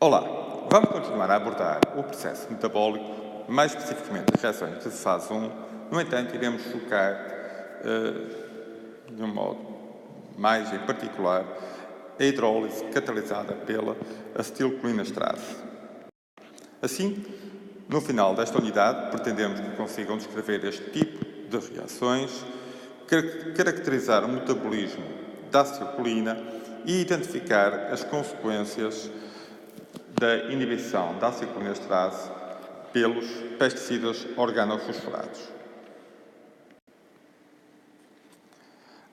Olá, vamos continuar a abordar o processo metabólico, mais especificamente as reações de fase 1. No entanto, iremos focar de um modo mais em particular a hidrólise catalisada pela acetilcolinesterase. Assim, no final desta unidade, pretendemos que consigam descrever este tipo de reações, caracterizar o metabolismo da acetilcolina e identificar as consequências da inibição da acetilcolinesterase pelos pesticidas organofosforados.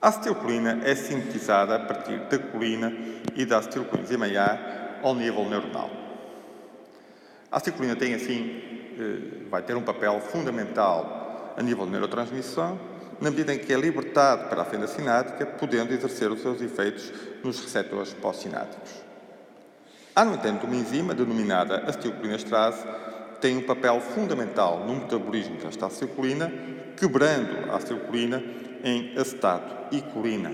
A acetilcolina é sintetizada a partir da colina e da acetilcoenzima A ao nível neuronal. A acetilcolina tem, assim, vai ter um papel fundamental a nível de neurotransmissão, na medida em que é libertado para a fenda sináptica, podendo exercer os seus efeitos nos receptores pós-sinápticos. Há, no entanto, uma enzima denominada acetilcolinesterase que tem um papel fundamental no metabolismo desta acetilcolina, quebrando a acetilcolina em acetato e colina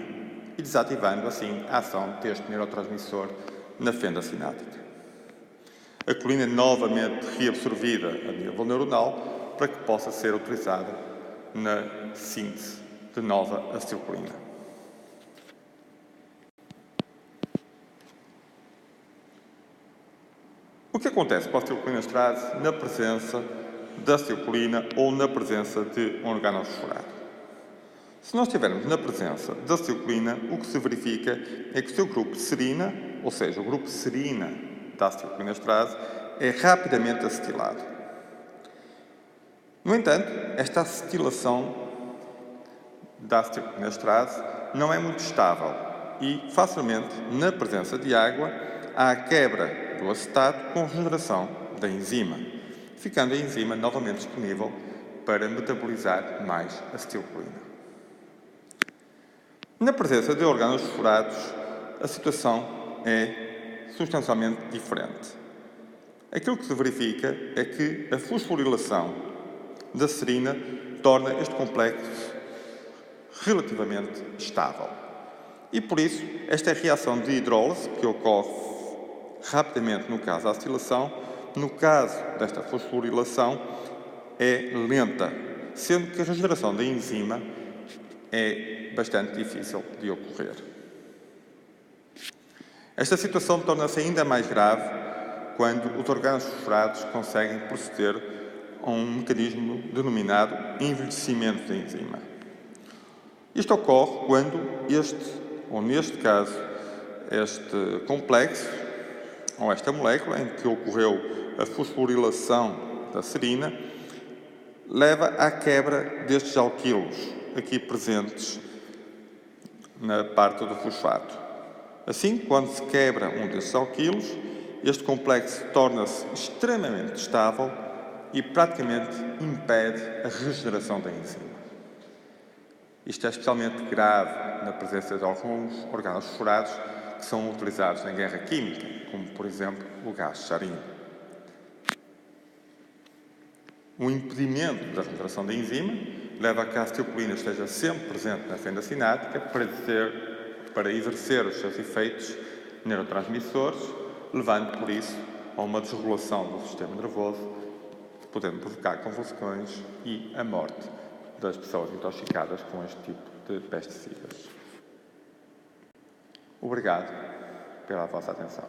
e desativando, assim, a ação deste neurotransmissor na fenda sináptica. A colina é novamente reabsorvida a nível neuronal para que possa ser utilizada na síntese de nova acetilcolina. O que acontece com a acetilcolinesterase na presença da acetilcolina ou na presença de um organofosforado? Se nós estivermos na presença da acetilcolina, o que se verifica é que o seu grupo serina, ou seja, o grupo serina da acetilcolinesterase, é rapidamente acetilado. No entanto, esta acetilação da acetilcolinesterase não é muito estável e, facilmente, na presença de água, há a quebra do acetato com regeneração da enzima, ficando a enzima novamente disponível para metabolizar mais acetilcolina. Na presença de organofosforados, a situação é substancialmente diferente. Aquilo que se verifica é que a fosforilação da serina torna este complexo relativamente estável. E, por isso, esta reação de hidrólise, que ocorre rapidamente no caso da acetilação, no caso desta fosforilação, é lenta, sendo que a regeneração da enzima é bastante difícil de ocorrer. Esta situação torna-se ainda mais grave quando os organofosforados conseguem proceder a um mecanismo denominado envelhecimento da enzima. Isto ocorre quando neste caso, este complexo, ou esta molécula em que ocorreu a fosforilação da serina, leva à quebra destes alquilos aqui presentes na parte do fosfato. Assim, quando se quebra um destes alquilos, este complexo torna-se extremamente estável e praticamente impede a regeneração da enzima. Isto é especialmente grave na presença de alguns organofosforados que são utilizados na guerra química, como, por exemplo, o gás sarin. O impedimento da regeneração da enzima leva a que a acetilcolina esteja sempre presente na fenda sináptica para exercer os seus efeitos neurotransmissores, levando, por isso, a uma desregulação do sistema nervoso, podendo provocar convulsões e a morte das pessoas intoxicadas com este tipo de pesticidas. Obrigado pela vossa atenção.